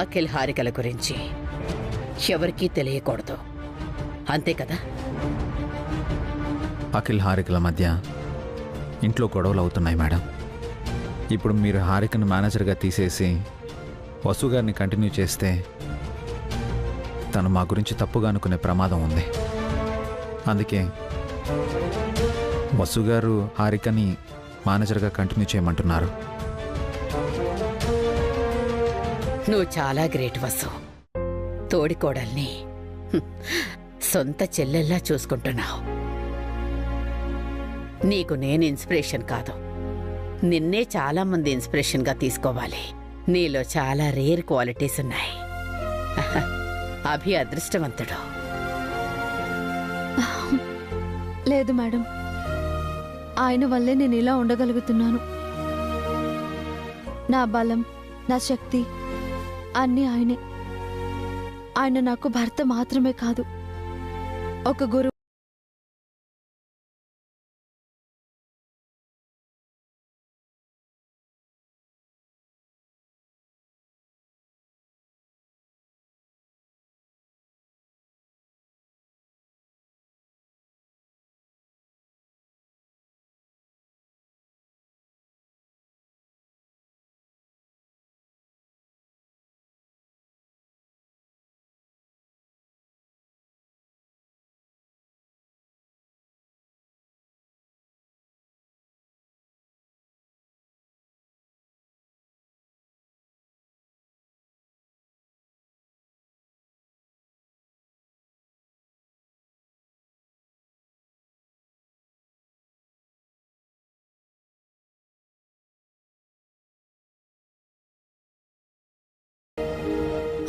అఖిల్ హారికల గురించి ఎవరికీ తెలియకూడదు, అంతే కదా? అఖిల్ హారికల మధ్య ఇంట్లో గొడవలు అవుతున్నాయి మేడం. ఇప్పుడు మీరు హారికను మేనేజర్గా తీసేసి వసు గారిని కంటిన్యూ చేస్తే తను మా గురించి తప్పుగా అనుకునే ప్రమాదం ఉంది. అందుకే వసు గారు హారికని మేనేజర్గా కంటిన్యూ చేయమంటున్నారు. నువ్వు చాలా గ్రేట్ వసు. తోడికోడల్ని సొంత చెల్లెల్లా చూసుకుంటున్నావు. నీకు నేను ఇన్స్పిరేషన్ కాదు, నిన్నే చాలా మంది ఇన్స్పిరేషన్గా తీసుకోవాలి. నీలో చాలా రేర్ క్వాలిటీస్ ఉన్నాయి. అభి అదృష్టవంతుడు. లేదు మేడం, ఆయన వల్లే నేను ఇలా ఉండగలుగుతున్నాను. నా బలం, నా శక్తి అన్నీ ఆయనే. ఆయన నాకు భర్త మాత్రమే కాదు, ఒక గురువు.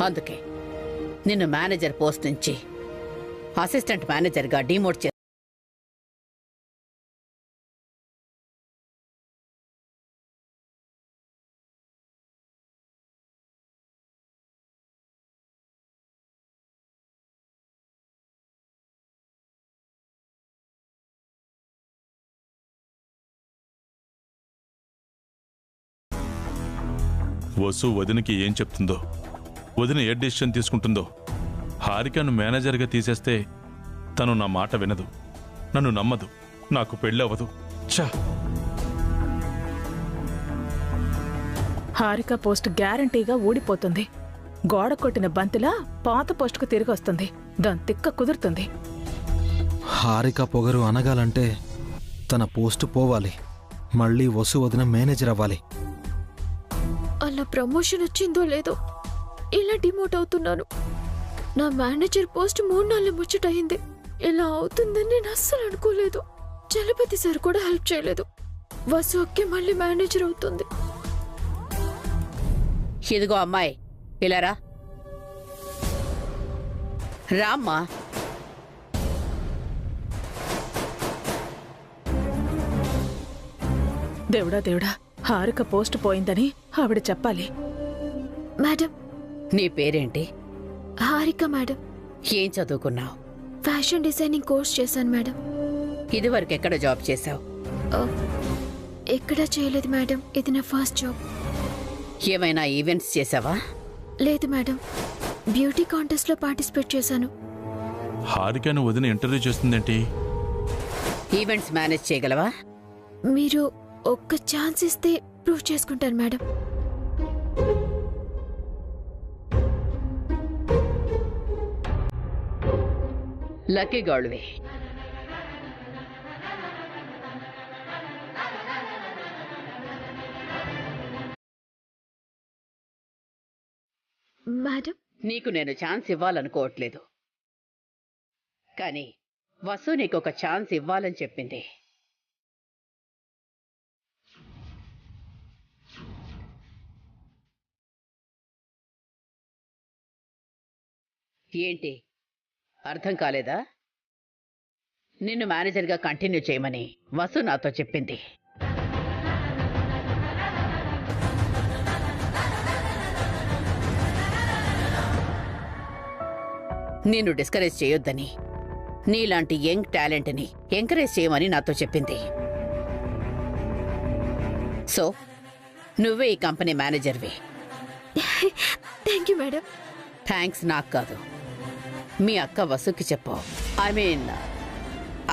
అందుకే నిన్ను మేనేజర్ పోస్ట్ నుంచి అసిస్టెంట్ మేనేజర్గా డిమోట్ చే వసు వదినకి ఏం చెప్తుందో, వదిన ఏ డిసిషన్ తీసుకుంటుందో. హారికను మేనేజర్గా తీసేస్తే తను నా మాట వినదు, నన్ను నమ్మదు, నాకు పెళ్ళవదు. ఛా! హారిక పోస్ట్ గ్యారంటీగా ఊడిపోతుంది. గోడ కొట్టిన బంతిలా పాత పోస్టుకు తిరిగి వస్తుంది. దాని తిక్క కుదురుతుంది. హారిక పొగరు అనగాలంటే తన పోస్టు పోవాలి, మళ్ళీ వసు వదిన మేనేజర్ అవ్వాలి. అలా ప్రమోషన్ వచ్చిందో లేదో ఇలా డిమోట్ అవుతున్నాను. నా మేనేజర్ పోస్ట్ 3 ముచ్చటయింది. ఇలా అవుతుందని నేను అస్సలు అనుకోలేదు. చలపతి సార్ కూడా హెల్ప్ చేయలేదు. వసు అక్కే మళ్ళీ మేనేజర్ అవుతుంది. ఇదిగో అమ్మాయి, ఇలా రా. రామ్మా. దేవుడా దేవుడా, హారిక పోస్ట్ పోయిందని ఆవిడ చెప్పాలి. మేడం, నీ పేరేంటి? హారిక మేడం. ఏం చదువుకున్నావు? ఫ్యాషన్ డిజైనింగ్ కోర్స్ చేశాను మేడం. ఇదివరకు ఎక్కడ జాబ్ చేశావు? ఎక్కడా చేయలేదు మేడం, ఇది నా ఫస్ట్ జాబ్. ఏమైనా ఈవెంట్స్ చేసావా? లేదు మేడం, బ్యూటీ కాంటెస్ట్ లో పార్టిసిపేట్ చేశాను. హారికను వదిన ఇంటర్వ్యూ చేస్తుందేంటి? ఈవెంట్స్ మేనేజ్ చేయగలవా? మీరు ఒక్క ఛాన్స్ ఇస్తే ప్రూవ్ చేసుకుంటాను మేడం. లక్కీ గర్ల్వి. మేడం, నీకు నేను ఛాన్స్ ఇవ్వాలనుకోవట్లేదు, కానీ వసు నీకు ఒక ఛాన్స్ ఇవ్వాలని చెప్పింది. ఏంటి, అర్థం కాలేదా? నిన్ను మేనేజర్గా కంటిన్యూ చేయమని వసు నాతో చెప్పింది. నిన్ను డిస్కరేజ్ చేయొద్దని, నీలాంటి యంగ్ టాలెంట్ని ఎంకరేజ్ చేయమని నాతో చెప్పింది. సో నువ్వే ఈ కంపెనీ మేనేజర్వి. Thank you madam. థ్యాంక్స్ నాకు కాదు, మీ అక్క వసుకి చెప్పు. ఐ మీన్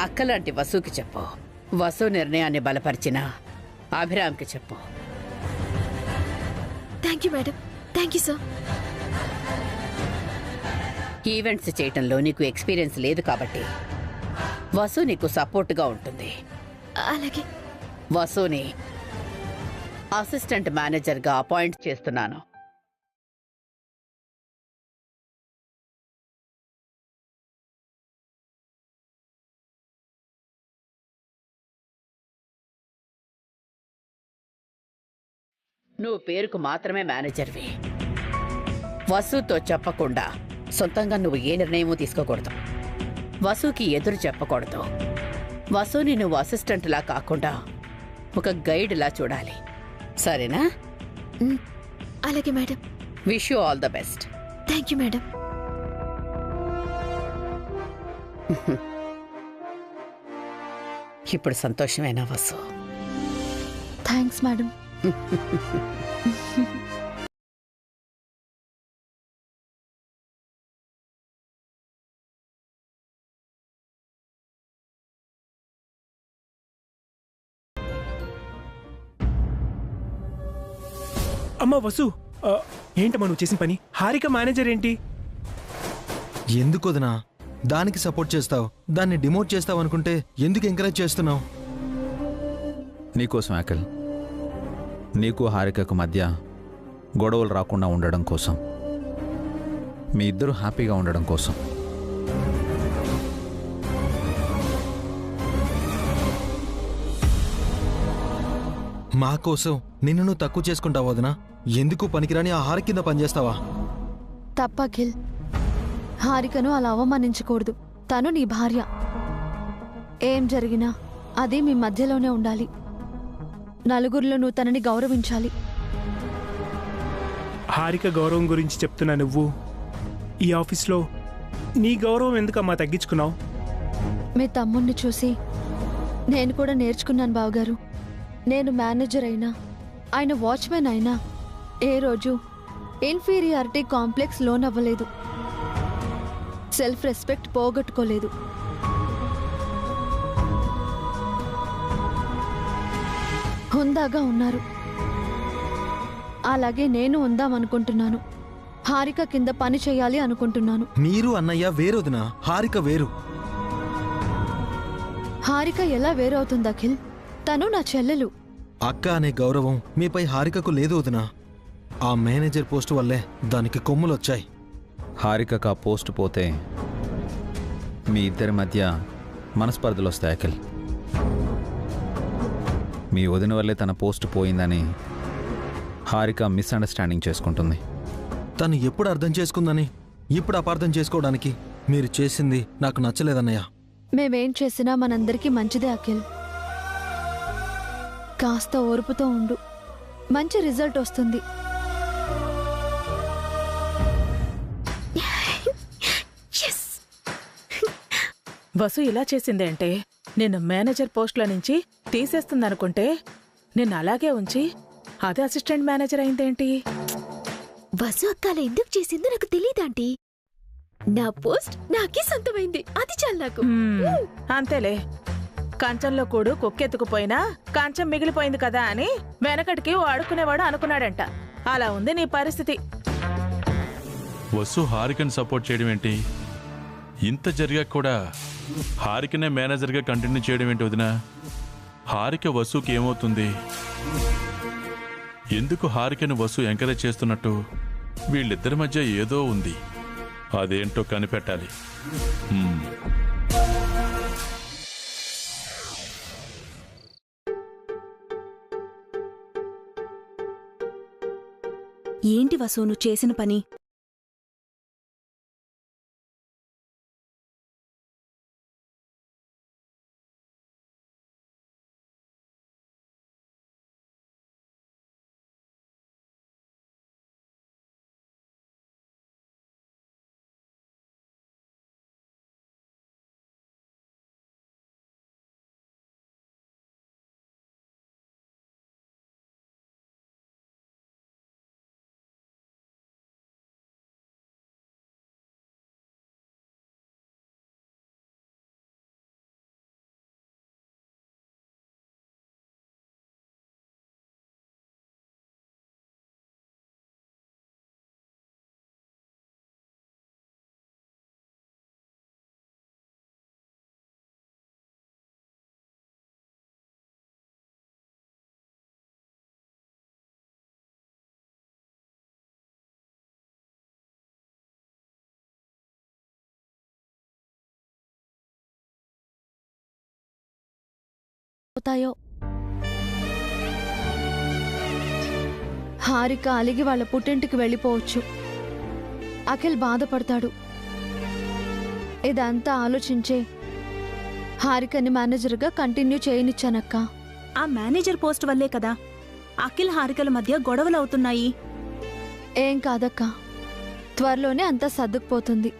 అక్కలాంటి వసుకి చెప్పు. వసు నిర్ణయాన్ని బలపరిచిన అభిరామ్కి చెప్పు. Thank you madam. Thank you sir. Events చేయటంలో నీకు ఎక్స్పీరియన్స్ లేదు కాబట్టి వసు నీకు సపోర్ట్గా ఉంటుంది. అలాగే. వసుని అసిస్టెంట్ మేనేజర్గా అపాయింట్ చేస్తున్నాను. నువ్వు పేరుకు మాత్రమే మేనేజర్వి. వసుతో చెప్పకుండా సొంతంగా నువ్వు ఏ నిర్ణయమూ తీసుకోకూడదు. వసుకి ఎదురు చెప్పకూడదు. వసుని నువ్వు అసిస్టెంట్లా కాకుండా ఒక గైడ్లా చూడాలి. సరేనా? అలాగే madam. Wish you all the best. Thank you madam. ఇప్పుడు సంతోషమేనా వసు? Thanks madam. అమ్మా వసు, ఏంటమ్మా నువ్వు చేసిన పని? హారిక మేనేజర్ ఏంటి? ఎందుకు వదినా దానికి సపోర్ట్ చేస్తావు? దాన్ని డిమోట్ చేస్తావు అనుకుంటే ఎందుకు ఎంకరేజ్ చేస్తున్నావు? నీకోసం అఖిల్, నీకు హారికకు మధ్య గొడవలు రాకుండా ఉండడం కోసం, మీ ఇద్దరు హ్యాపీగా ఉండడం కోసం. మా కోసం నిన్ను నువ్వు తక్కువ చేసుకుంటావు వదినా? ఎందుకు పనికిరాని ఆ హారిక కింద పనిచేస్తావా? తప్ప అఖిల్. హారికను అలా అవమానించకూడదు. తను నీ భార్య. ఏం జరిగినా అది మీ మధ్యలోనే ఉండాలి. నలుగురిలో నువ్వు తనని గౌరవించాలి. హారిక గౌరవం గురించి చెప్తున్నా నువ్వు ఈ ఆఫీస్లో నీ గౌరవం ఎందుకమ్మా తగ్గించుకున్నావు? మీ తమ్ముణ్ణి చూసి నేను కూడా నేర్చుకున్నాను బావగారు. నేను మేనేజర్ అయినా, ఆయన వాచ్మెన్ అయినా ఏ రోజు ఇన్ఫీరియారిటీ కాంప్లెక్స్ లోన్ అవ్వలేదు. సెల్ఫ్ రెస్పెక్ట్ పోగొట్టుకోలేదు. హుందాగా ఉన్నారు. అలాగే నేను ఉందామనుకుంటున్నాను. హారిక కింద పని చేయాలి అనుకుంటున్నాను. మీరు అన్నయ్య వేరు వదినా, హారిక వేరు. హారిక ఎలా వేరవుతుంది అఖిల్? తను నా చెల్లెలు. అక్క అనే గౌరవం మీపై హారికకు లేదు వదినా. ఆ మేనేజర్ పోస్టు వల్లే దానికి కొమ్ములొచ్చాయి. హారికకు ఆ పోస్ట్ పోతే మీ ఇద్దరి మధ్య మనస్పర్ధలు వస్తాయి అఖిల్. మీ వదిన వల్లే తన పోస్ట్ పోయిందని హారిక మిస్అండర్స్టాండింగ్ చేసుకుంటుంది. తను ఎప్పుడు అర్థం చేసుకుందని ఇప్పుడు అపార్థం చేసుకోవడానికి మీరు చేసింది నాకు నచ్చలేదన్నయ్య. మేమేం చేసినా మనందరికీ మంచిదే అఖిల్. కాస్త ఓర్పుతో ఉండు, మంచి రిజల్ట్ వస్తుంది. వసు ఇలా చేసిందేంటే? నిన్ను మేనేజర్ పోస్టుల నుంచి తీసేస్తుందనుకుంటే నిన్ను అలాగే ఉంచి అదే అసిస్టెంట్ మేనేజర్ అయిందేంటి? వసు అక్కాల ఎందుకు చేసిందో నాకు తెలియదాంటీ. నా పోస్ట్ నాకే సొంతమైంది, అది చాలు నాకు. అంతేలే. కంచంలో కూడు కుక్కెత్తుకుపోయినా కంచం మిగిలిపోయింది కదా అని వెనకటికి ఓ అడుక్కునేవాడు అనుకున్నాడంట. అలా ఉంది నీ పరిస్థితి. వసు హారికని సపోర్ట్ చేయడం ఏంటి? ఇంత జరిగాక కూడా హారికనే మేనేజర్గా కంటిన్యూ చేయడం ఏంటి వదినా? హారిక వసుకి ఏమవుతుంది? ఎందుకు హారికని వసు ఎంకరేజ్ చేస్తున్నట్టు? వీళ్ళిద్దరి మధ్య ఏదో ఉంది, అదేంటో కనిపెట్టాలి. ఏంటి వసు నువ్వు చేసిన పని? ఏమవుతాయో. హారిక అలిగి వాళ్ళ పుట్టింటికి వెళ్ళిపోవచ్చు. అఖిల్ బాధపడతాడు. ఇదంతా ఆలోచించే హారికని మేనేజర్గా కంటిన్యూ చేయనిచ్చానక్క. ఆ మేనేజర్ పోస్ట్ వల్లే కదా అఖిల్ హారికల మధ్య గొడవలు అవుతున్నాయి. ఏం కాదక్క, త్వరలోనే అంతా సర్దుకుపోతుంది.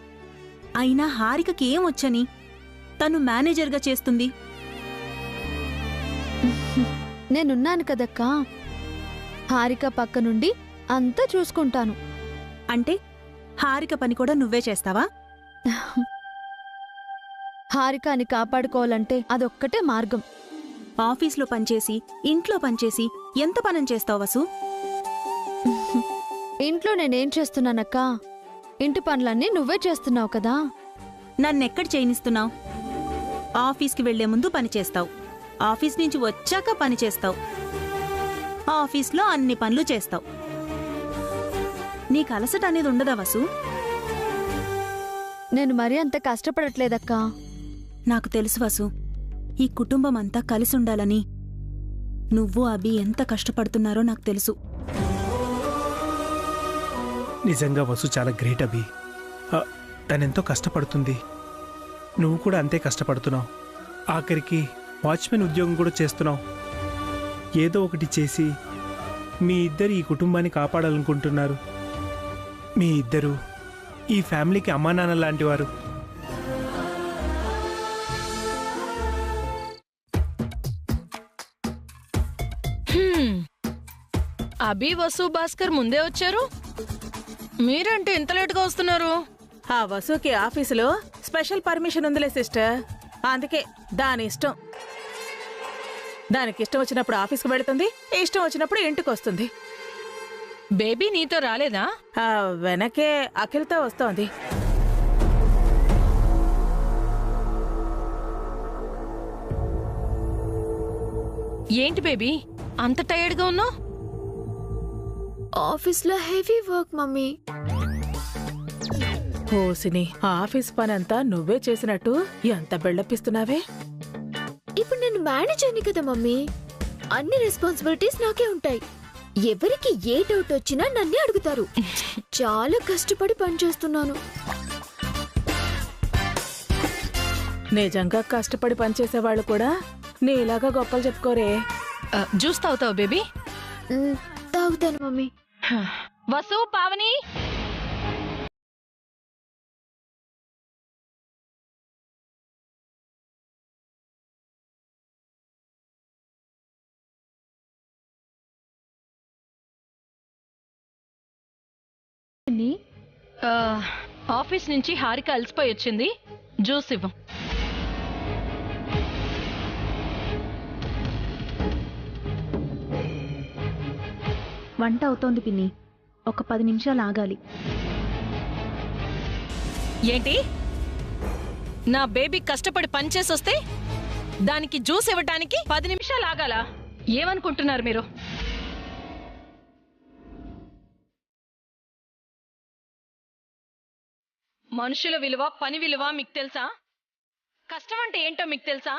అయినా హారికకి ఏం వచ్చని తను మేనేజర్గా చేస్తుంది? నేనున్నాను కదక్కా, హారిక పక్క నుండి అంతా చూసుకుంటాను. అంటే హారిక పని కూడా నువ్వే చేస్తావా? హారికని కాపాడుకోవాలంటే అదొక్కటే మార్గం. ఆఫీస్లో పనిచేసి ఇంట్లో పనిచేసి ఎంత పనం చేస్తావు వసు? ఇంట్లో నేనేం చేస్తున్నానక్క? ఇంటి పనులన్నీ నువ్వే చేస్తున్నావు కదా. నన్నెక్కడ చేయనిస్తున్నావు? ఆఫీస్కి వెళ్లే ముందు పని చేస్తావు, ఆఫీస్ నుంచి వచ్చాక పని చేస్తావు, ఆఫీస్లో అన్ని పనులు చేస్తావు. నీకు అలసట అనేది ఉండదా వసు? నేను మరీ అంత కష్టపడట్లేదక్కా. నాకు తెలుసు వసు, ఈ కుటుంబం అంతా కలిసి ఉండాలని నువ్వు అభి ఎంత కష్టపడుతున్నారో నాకు తెలుసు. నిజంగా వసు చాలా గ్రేట్ అభి. తనెంతో కష్టపడుతుంది, నువ్వు కూడా అంతే కష్టపడుతున్నావు. ఆఖరికి వాచ్మెన్ ఉద్యోగం కూడా చేస్తున్నావు. ఏదో ఒకటి చేసి మీ ఇద్దరు ఈ కుటుంబాన్ని కాపాడాలనుకుంటున్నారు. మీ ఇద్దరు ఈ ఫ్యామిలీకి అమ్మా నాన్న లాంటివారు. అభి, వసు, భాస్కర్ ముందే వచ్చారు. మీరంటే ఇంత లేట్గా వస్తున్నారు? ఆ వసుకి ఆఫీసులో స్పెషల్ పర్మిషన్ ఉందిలే సిస్టర్, అందుకే దాని ఇష్టం. దానికి ఇష్టం వచ్చినప్పుడు ఆఫీస్కి వెళుతుంది, ఇష్టం వచ్చినప్పుడు ఇంటికి వస్తుంది. బేబీ నీతో రాలేదా? వెనకే అఖిల్తో వస్తోంది. ఏంటి బేబీ అంత టైర్డ్గా ఉన్నావు? ఆఫీస్లో హెవీ వర్క్ మమ్మీ. ఓసిని, ఆఫీస్ పనంతా నువ్వే చేసినట్టు ఎంత బిల్డప్పిస్తున్నావే? ఇప్పుడు నేను మేనేజర్ని కదా మమ్మీ, అన్ని రెస్పాన్సిబిలిటీస్ నాకే ఉంటాయి. ఎవరికి ఏ డౌట్ వచ్చినా నన్నే అడుగుతారు. చాలా కష్టపడి పనిచేస్తున్నాను. నిజంగా కష్టపడి పనిచేసేవాళ్ళు కూడా నీలాగా గొప్పలు చెప్పుకోరే. జ్యూస్ తాగుతావు బేబీ? తాగుతాను మమ్మీ. వసు, పావని, ఆఫీస్ నుంచి హారిక అలసిపోయి వచ్చింది, జ్యూస్ ఇవ్వం. వంట అవుతోంది పిన్ని, ఒక 10 నిమిషాలు ఆగాలి. ఏంటి? నా బేబీ కష్టపడి పనిచేసొస్తే దానికి జ్యూస్ ఇవ్వటానికి 10 నిమిషాలు ఆగాలా? ఏమనుకుంటున్నారు మీరు? మనుషుల విలువ, పని విలువ మీకు తెలుసా? కష్టం అంటే ఏంటో మీకు తెలుసా?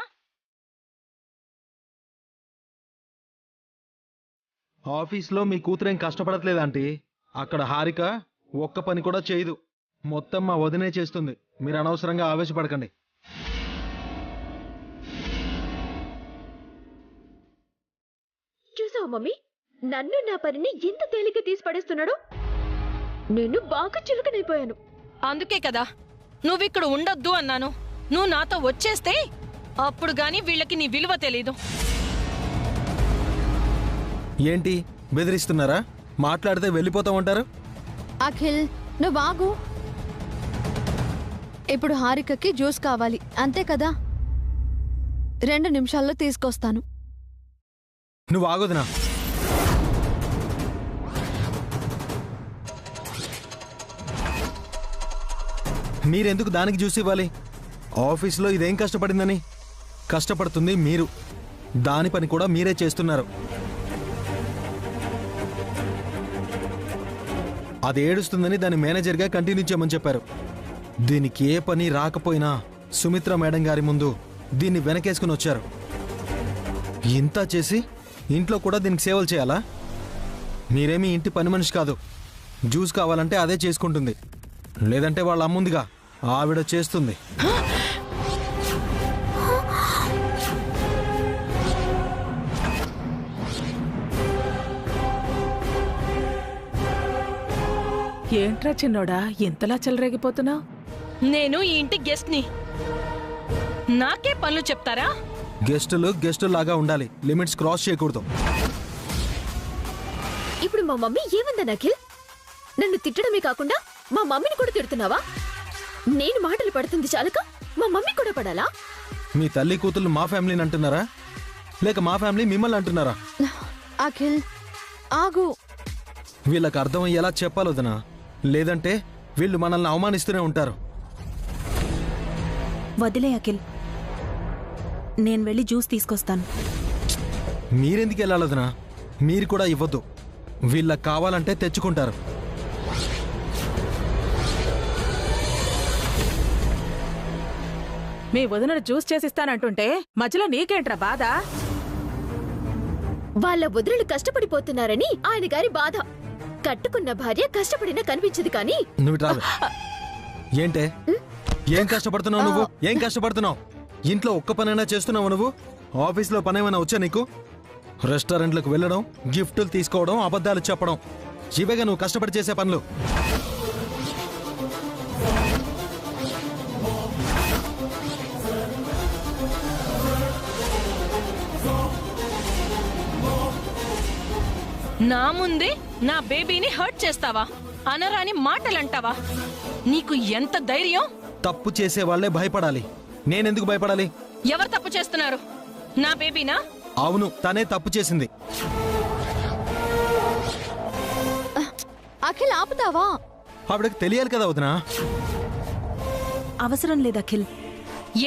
ఆఫీస్లో మీ కూతురేం కష్టపడట్లేదంటీ. అక్కడ హారిక ఒక్క పని కూడా చేయదు, మొత్తం మా వదినే చేస్తుంది. మీరు అనవసరంగా ఆవేశపడకండి. చూసావు మమ్మీ, నన్ను నా పనిని ఎంత తేలిక తీసి పడేస్తున్నాడు. నేను బాగా చులకనైపోయాను. అందుకే కదా నువ్విక్కడ ఉండొద్దు అన్నాను. నువ్వు నాతో వచ్చేస్తే అప్పుడు గాని వీళ్ళకి నీ విలువ తెలీదు. ఏంటి బెదిరిస్తున్నారా? మాట్లాడితే వెళ్ళిపోతామంటారు? అఖిల్, నువ్వు ఆగు. ఇప్పుడు హారికకి జ్యూస్ కావాలి అంతే కదా? 2 నిమిషాల్లో తీసుకొస్తాను. నువ్వు ఆగొదినా. మీరెందుకు దానికి జ్యూస్ ఇవ్వాలి? ఆఫీస్లో ఇదేం కష్టపడిందని? కష్టపడుతుంది మీరు, దాని పని కూడా మీరే చేస్తున్నారు. అది ఏడుస్తుందని దాని మేనేజర్గా కంటిన్యూ చేయమని చెప్పారు. దీనికి ఏ పని రాకపోయినా సుమిత్ర మేడం గారి ముందు దీన్ని వెనకేసుకుని వచ్చారు. ఇంత చేసి ఇంట్లో కూడా దీనికి సేవలు చేయాలా? మీరేమీ ఇంటి పని మనిషి కాదు. జ్యూస్ కావాలంటే అదే చేసుకుంటుంది, లేదంటే వాళ్ళ అమ్ముందిగా ఆవిడ చేస్తుంది. ఏంట్రా చిన్నోడా ఇంతలా చెలరేగిపోతున్నావు? నేను ఈ ఇంటి గెస్ట్ని, నాకే పనులు చెప్తారా? గెస్టులు లాగా ఉండాలి, లిమిట్స్ క్రాస్ చేయకూడదు. ఇప్పుడు మా మమ్మీ ఏమందా అఖిల్? నన్ను తిట్టడమే కాకుండా మా మమ్మీని కూడా తిడుతున్నావా? నేను మాటలు పడుతుంది చాలక మా మమ్మీ కూడా పడాలా? మీ తల్లి కూతుళ్ళు మా ఫ్యామిలీని అంటున్నారా, లేక మా ఫ్యామిలీ మిమ్మల్ని అంటున్నారా? అఖిల్ ఆగు. వీళ్ళకి అర్థమయ్యేలా చెప్పాలి వదినా, లేదంటే వీళ్ళు మనల్ని అవమానిస్తూనే ఉంటారు. వదిలే అఖిల్, నేను వెళ్ళి జ్యూస్ తీసుకొస్తాను. మీరెందుకు వెళ్ళాలి వదినా? మీరు కూడా ఇవ్వద్దు, వీళ్ళకి కావాలంటే తెచ్చుకుంటారు. మీ వదిన జ్యూస్ చేసిస్తానంటుంటే మధ్యలో నీకేంట్రా బాధ? వాళ్ళ వదినలు కష్టపడిపోతున్నారని ఆయన గారి బాధ. కట్టుకున్న భార్య కష్టపడినా కనిపించదు కానీ నువ్వు రాదు. ఏంటే ఏం కష్టపడుతున్నావు నువ్వు? ఏం కష్టపడుతున్నావు? ఇంట్లో ఒక్క పనైనా చేస్తున్నావు నువ్వు? ఆఫీస్లో పనేమైనా వచ్చా నీకు? రెస్టారెంట్లకు వెళ్ళడం, గిఫ్టులు తీసుకోవడం, అబద్ధాలు చెప్పడం, ఇవేగా నువ్వు కష్టపడి చేసే పనులు. నా ముందే నా బేబీని హర్ట్ చేస్తావా? అనరాని మాటలంటావా? నీకు ఎంత ధైర్యం? తప్పు చేసే వాళ్ళే భయపడాలి, నేనెందుకు భయపడాలి? ఎవరు తప్పు చేస్తున్నారు? నా బేబీనా? అవును, తనే తప్పు చేసింది. అఖిల్ ఆపుతావా? ఆవిడకి తెలియాలి కదా వదినా. అవసరం లేదు అఖిల్.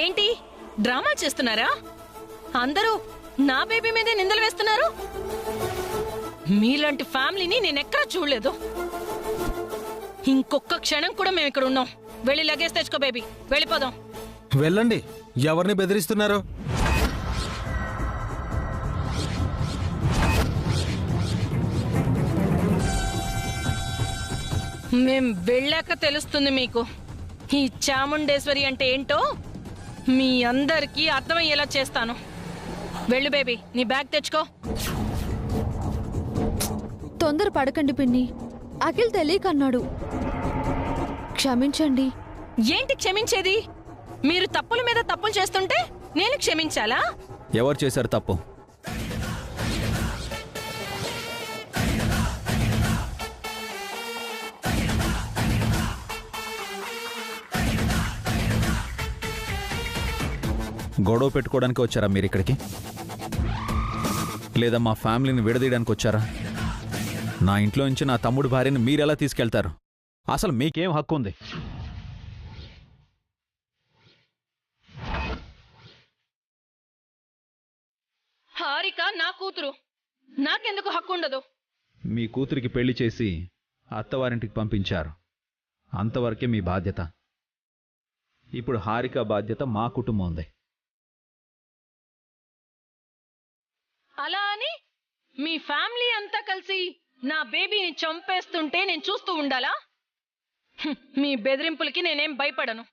ఏంటి డ్రామా చేస్తున్నారా? అందరూ నా బేబీ మీదే నిందలు వేస్తున్నారు. మీలాంటి ఫ్యామిలీని నేనెక్కడా చూడలేదు. ఇంకొక క్షణం కూడా మేము ఇక్కడ ఉన్నాం. వెళ్ళి లగేజ్ తెచ్చుకో బేబీ, వెళ్ళిపోదాం. వెళ్ళండి, ఎవరిని బెదిరిస్తున్నారు? మేం వెళ్ళాక తెలుస్తుంది మీకు ఈ చాముండేశ్వరి అంటే ఏంటో. మీ అందరికీ అర్థమయ్యేలా చేస్తాను. వెళ్ళు బేబీ, నీ బ్యాగ్ తెచ్చుకో. తొందర పడకండి పిన్ని, అఖిల్ తెలియకన్నాడు. క్షమించండి. ఏంటి క్షమించేది? మీరు తప్పుల మీద తప్పులు చేస్తుంటే నేను క్షమించాలా? ఎవరు చేశారు తప్పు? గొడవ పెట్టుకోవడానికి వచ్చారా మీరు ఇక్కడికి? లేదా మా ఫ్యామిలీని విడదీయడానికి వచ్చారా? నా ఇంట్లో నుంచి నా తమ్ముడు భార్యని మీరెలా తీసుకెళ్తారు? అసలు మీకేం హక్కు ఉంది? హారిక నా కూతురు, నాకెందుకు హక్కు ఉండదు? మీ కూతురికి పెళ్లి చేసి అత్తవారింటికి పంపించారు, అంతవరకే మీ బాధ్యత. ఇప్పుడు హారిక బాధ్యత మా కుటుంబం ఉంది. అలా అని మీ ఫ్యామిలీ అంతా కలిసి నా బేబీని చంపేస్తుంటే నేను చూస్తూ ఉండాలా? మీ బెదిరింపులకి నేనేం భయపడను.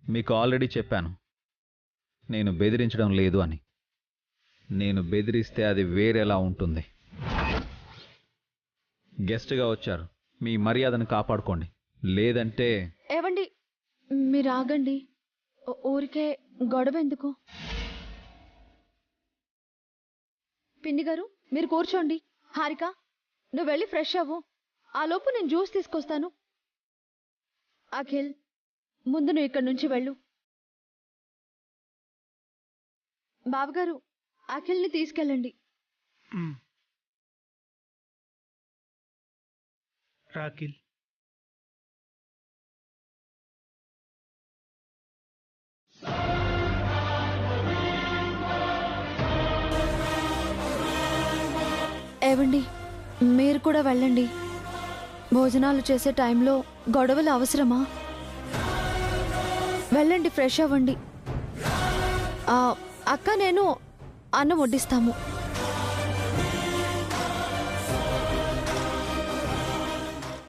మీకు ఆల్రెడీ చెప్పాను, నేను బెదిరించడం లేదు అని. నేను బెదిరిస్తే అది వేరేలా ఉంటుంది. గెస్ట్గా వచ్చారు, మీ మర్యాదను కాపాడుకోండి, లేదంటే... ఏవండి మీరు ఆగండి, ఊరికే గొడవ ఎందుకు? పిన్ని గారు మీరు కూర్చోండి. హారిక నువ్వు వెళ్ళి ఫ్రెష్ అవ్వు, ఆ లోపు నేను జ్యూస్ తీసుకొస్తాను. అఖిల్ ముందు నువ్వు ఇక్కడి నుంచి వెళ్ళు. బావగారు అఖిల్ని తీసుకెళ్ళండి. రాఖిల్ ఏవండి మీరు కూడా వెళ్ళండి. భోజనాలు చేసే టైంలో గొడవలు అవసరమా? వెళ్ళండి, ఫ్రెష్ అవ్వండి. అక్క నేను అన్నం వడ్డిస్తాము.